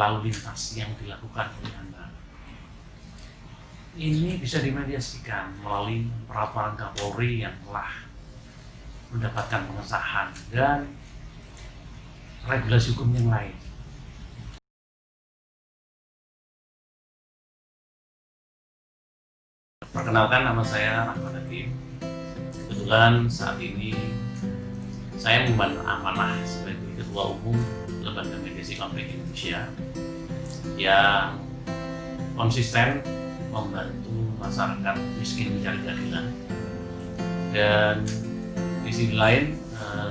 lalu lintas yang dilakukan oleh anak. Ini bisa dimediasikan melalui peraturan Kapolri yang telah mendapatkan pengesahan dan regulasi hukum yang lain. Perkenalkan, nama saya Rahmat Hakim. Kebetulan saat ini saya mengemban amanah sebagai Ketua Umum Lembaga Mediasi Konflik Indonesia yang konsisten membantu masyarakat miskin mencari keadilan. Dan di sisi lain,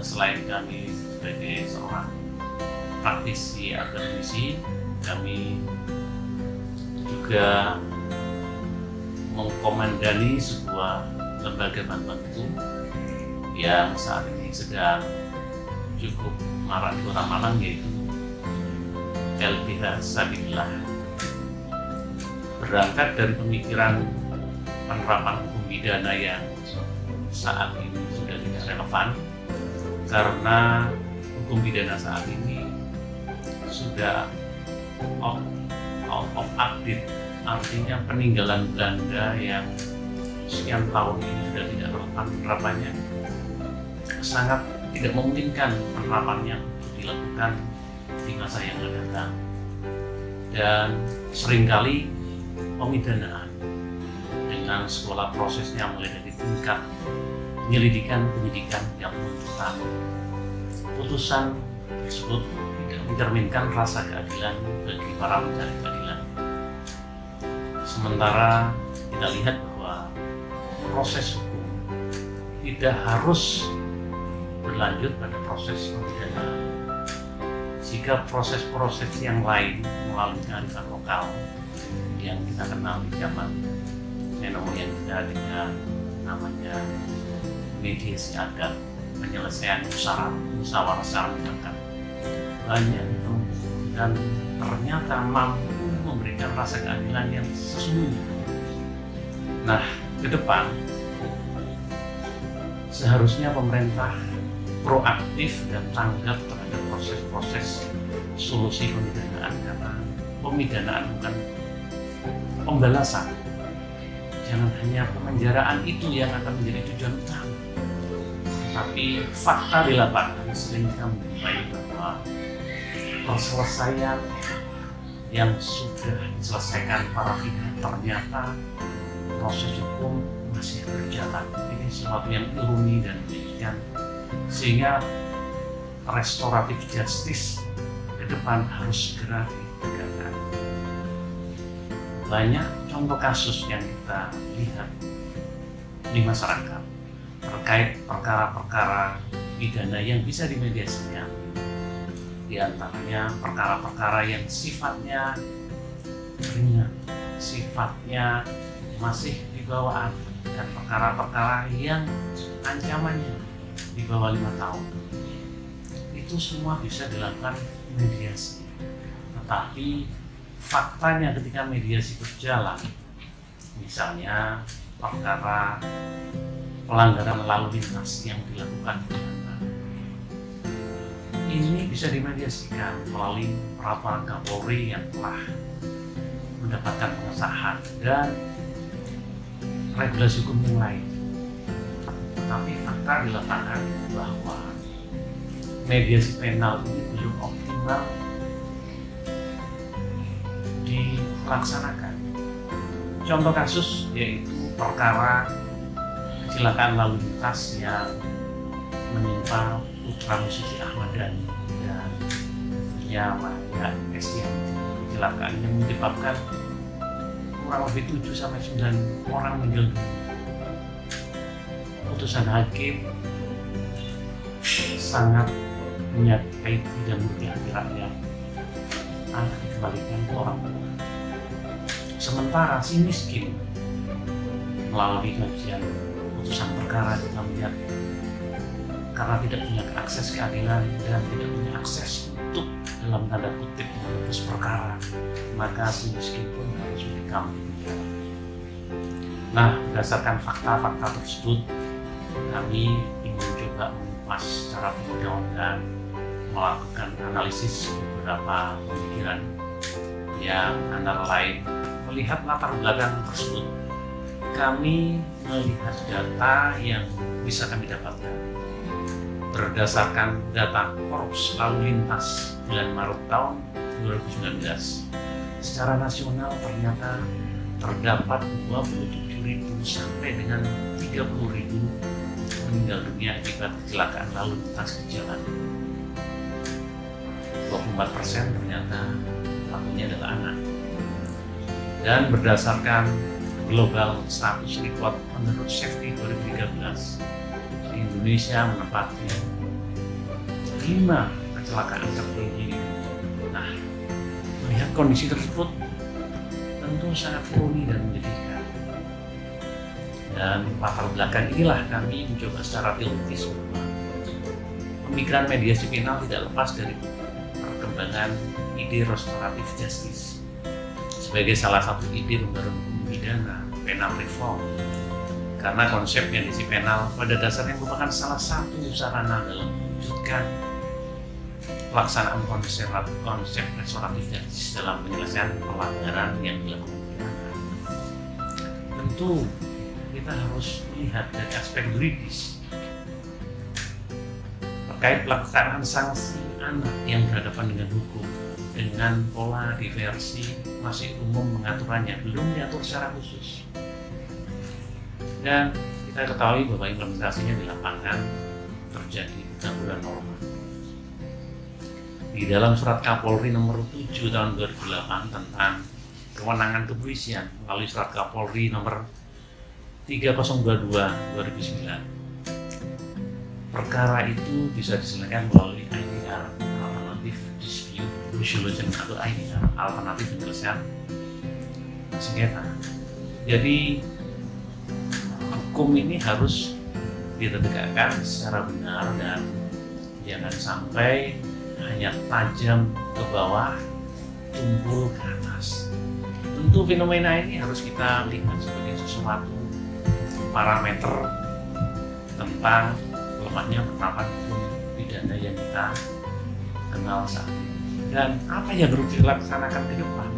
selain kami sebagai seorang praktisi akademisi, kami juga mengkomandani sebuah lembaga bantuan hukum yang saat ini sedang cukup marak di Kota Malang, yaitu LBH Sabilillah. Berangkat dari pemikiran penerapan hukum pidana yang saat ini sudah tidak relevan, karena hukum pidana saat ini sudah out of update, artinya peninggalan Belanda yang sekian tahun ini sudah tidak relevan penerapannya, sangat tidak memungkinkan penerapannya dilakukan di masa yang akan datang. Dan seringkali pemidanaan dengan sekolah prosesnya mulai dari tingkat penyelidikan, penyidikan, yang penuntutan, putusan tersebut tidak mencerminkan rasa keadilan bagi para pencari keadilan. Sementara kita lihat bahwa proses hukum tidak harus berlanjut pada proses pemidanaan. Jika proses-proses yang lain melalui kearifan lokal yang kita kenal di zaman nenek moyang kita dengan namanya mediasi adat, penyelesaian musyawarah secara mufakat, banyak ditempuh dan ternyata mampu memberikan rasa keadilan yang sesungguhnya. Nah, ke depan seharusnya pemerintah proaktif dan tanggap terhadap proses-proses solusi pemidanaan, karena pemidanaan bukan pembalasan. Jangan hanya pemenjaraan itu yang akan menjadi tujuan utama, tapi fakta di lapangan sering kita menjumpai bahwa perselesaian yang sudah diselesaikan para pihak ternyata proses hukum masih berjalan. Ini sesuatu yang ironi dan menyedihkan, sehingga restoratif justice ke depan harus segera ditegakkan. Banyak contoh kasus yang kita lihat di masyarakat terkait perkara-perkara pidana yang bisa dimediasikan. Di antaranya perkara-perkara yang sifatnya ringan, sifatnya masih di bawah anak, dan perkara-perkara yang ancamannya di bawah 5 tahun. Itu semua bisa dilakukan mediasi. Tetapi faktanya ketika mediasi berjalan, misalnya perkara pelanggaran lalu lintas yang dilakukan oleh anak, ini bisa dimediasikan melalui peraturan Kapolri yang telah mendapatkan pengesahan dan regulasi hukum yang lain. Tetapi fakta di lapangan bahwa mediasi penal ini belum optimal dilaksanakan. Contoh kasus yaitu perkara kecelakaan lalu lintas yang menimpa putra musisi Ahmad Dhani dan Maya Estianty. Kecelakaan yang menyebabkan kurang lebih 7-9 orang meninggal dunia. Putusan hakim sangat menyakiti dan merugikan rakyat. Anak dikembalikan ke orang tua. Sementara si miskin melalui kajian putusan perkara kita melihat karena tidak punya akses keadilan dan tidak punya akses untuk dalam tanda kutip memutus perkara, maka si miskin pun harus dikam di penjara. Nah, berdasarkan fakta-fakta tersebut, kami ingin coba mengupas secara mendalam dan melakukan analisis beberapa pemikiran yang antara lain melihat latar belakang tersebut, kami melihat data yang bisa kami dapatkan berdasarkan data Korps Lalu Lintas bulan Maret tahun 2019. Secara nasional ternyata terdapat 27.000 sampai dengan 30.000 meninggal dunia akibat kecelakaan lalu lintas di jalan. 24% ternyata pelakunya adalah anak. Dan berdasarkan Global Status Report on the Road Safety 2013, Indonesia menempati 5 kecelakaan tertinggi. Nah, melihat kondisi tersebut tentu sangat ironi dan menyedihkan. Dan latar belakang inilah kami mencoba secara teoritis bahwa pemikiran mediasi penal tidak lepas dari perkembangan ide restoratif justice sebagai salah satu ide pembaruan hukum pidana, penal reform. Karena konsep mediasi penal pada dasarnya merupakan salah satu sarana dalam mewujudkan pelaksanaan konsep restoratif justice dalam penyelesaian pelanggaran yang dilakukan pidana. Tentu kita harus melihat dari aspek yuridis terkait pelaksanaan sanksi anak yang berhadapan dengan hukum dengan pola diversi masih umum mengaturannya, belum diatur secara khusus. Dan kita ketahui bahwa implementasinya di lapangan terjadi pencabulan norma. Di dalam surat Kapolri nomor 7 tahun 2008 tentang kewenangan kepolisian melalui surat Kapolri nomor 3022 2009, perkara itu bisa diselesaikan melalui IDR, Alternative Dispute Resolution, atau IDR, alternatif penyelesaian sengketa. Jadi hukum ini harus ditegakkan secara benar dan jangan sampai hanya tajam ke bawah, tumpul ke atas. Tentu fenomena ini harus kita lihat sebagai sesuatu parameter tentang lemahnya penerapan hukum pidana yang kita kenal saat ini. Dan apa yang harus dilaksanakan ke depan?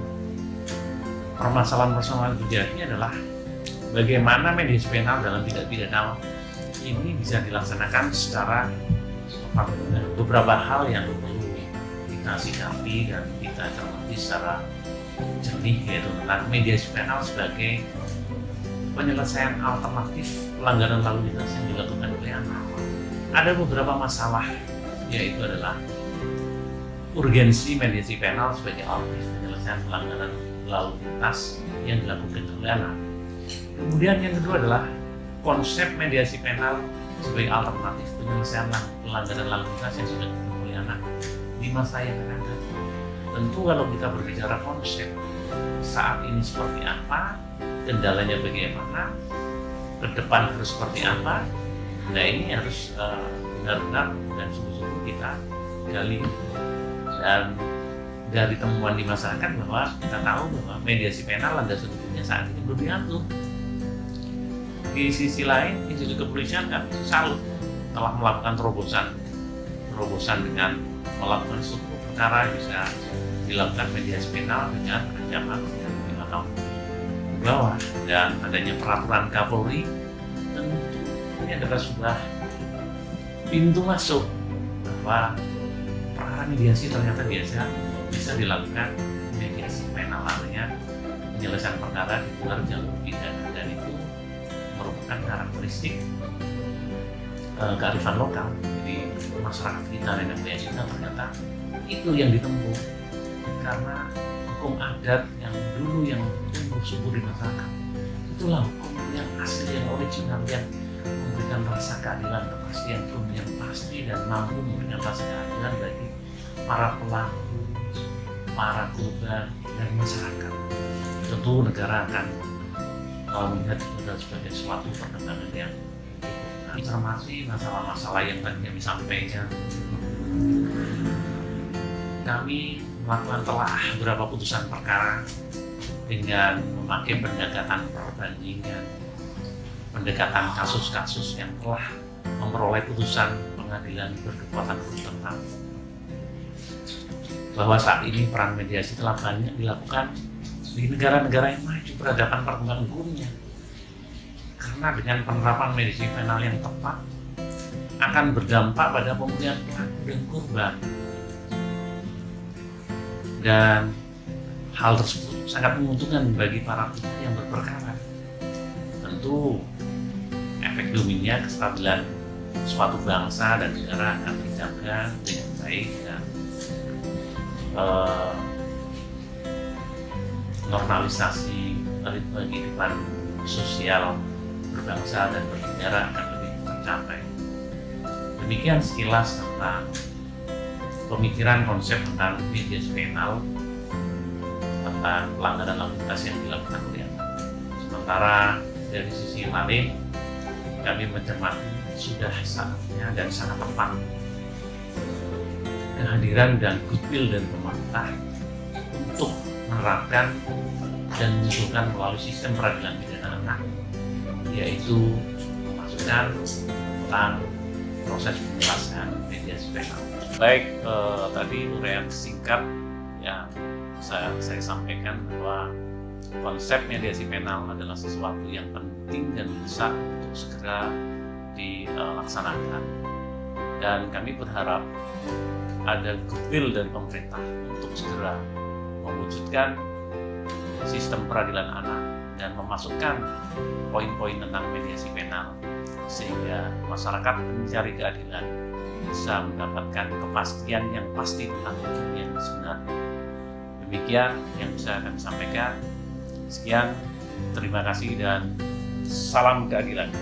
Permasalahan personal terjadi adalah bagaimana mediasi penal dalam tindak pidana ini bisa dilaksanakan secara beberapa hal yang perlu kita sikapi dan kita cermati secara jernih, yaitu tentang mediasi penal sebagai penyelesaian alternatif pelanggaran lalu lintas yang dilakukan oleh anak. Ada beberapa masalah, yaitu adalah urgensi mediasi penal sebagai alternatif penyelesaian pelanggaran lalu lintas yang dilakukan oleh anak. Kemudian yang kedua adalah konsep mediasi penal sebagai alternatif penyelesaian pelanggaran lalu lintas yang sudah dilakukan oleh anak di masa yang akan datang. Tentu kalau kita berbicara konsep saat ini seperti apa, kendalanya bagaimana, ke depan harus seperti apa, nah ini harus benar-benar dan sungguh-sungguh kita gali. Dan dari temuan di masyarakat bahwa kita tahu bahwa mediasi penal landasan hukumnya saat ini belum diatur. Di sisi lain, institusi kepolisian kami salut telah melakukan terobosan dengan melakukan struktur perkara bisa dilakukan mediasi penal dengan ancaman 5 tahun ke bawah, dan adanya peraturan Kapolri tentu ini adalah sebuah pintu masuk bahwa perkara mediasi ternyata bisa dilakukan mediasi penal, artinya penyelesaian perkara di luar jalur pidana, dan itu merupakan karakteristik kearifan lokal. Jadi masyarakat kita, nenek moyang kita ternyata itu yang ditempuh, karena hukum adat yang dulu yang tumbuh subur di masyarakat itulah hukum yang asli, yang original, yang memberikan rasa keadilan, kepastian hukum yang pasti dan mampu memberikan rasa keadilan bagi para pelaku, para korban, dan masyarakat. Tentu negara akan melihat itu sebagai suatu perkembangan yang informasi masalah-masalah yang tadi kami sampaikan. Kami melakukan telah beberapa putusan perkara dengan memakai pendekatan perbandingan, pendekatan kasus-kasus yang telah memperoleh putusan pengadilan berkekuatan hukum tetap. bahwa saat ini peran mediasi telah banyak dilakukan di negara-negara yang maju peradaban perkembangan hukumnya. Karena dengan penerapan mediasi penal yang tepat akan berdampak pada pemulihan pelaku dan korban. Dan hal tersebut sangat menguntungkan bagi para pihak yang berperkara. Tentu efek dominnya kestabilan suatu bangsa dan negara akan dijaga dengan baik dan normalisasi ritme kehidupan sosial berbangsa dan bernegara akan lebih tercapai. Demikian sekilas tentang pemikiran konsep tentang mediasi penal, tentang pelanggaran lalu lintas yang dilakukan oleh anak. Sementara dari sisi lain, kami mencermati sudah saatnya dan sangat tepat kehadiran dan goodwill dari pemerintah untuk menerapkan dan mengusulkan melalui sistem peradilan pidana anak, yaitu memasukkan tentang proses penyelesaian mediasi penal. Baik, tadi uraian singkat yang saya sampaikan bahwa konsep mediasi penal adalah sesuatu yang penting dan besar untuk segera dilaksanakan, dan kami berharap ada goodwill dari pemerintah untuk segera mewujudkan sistem peradilan anak dan memasukkan poin-poin tentang mediasi penal sehingga masyarakat mencari keadilan bisa mendapatkan kepastian yang pasti tentang hukum yang sebenarnya. Demikian yang bisa kami sampaikan. Sekian, terima kasih dan salam keadilan.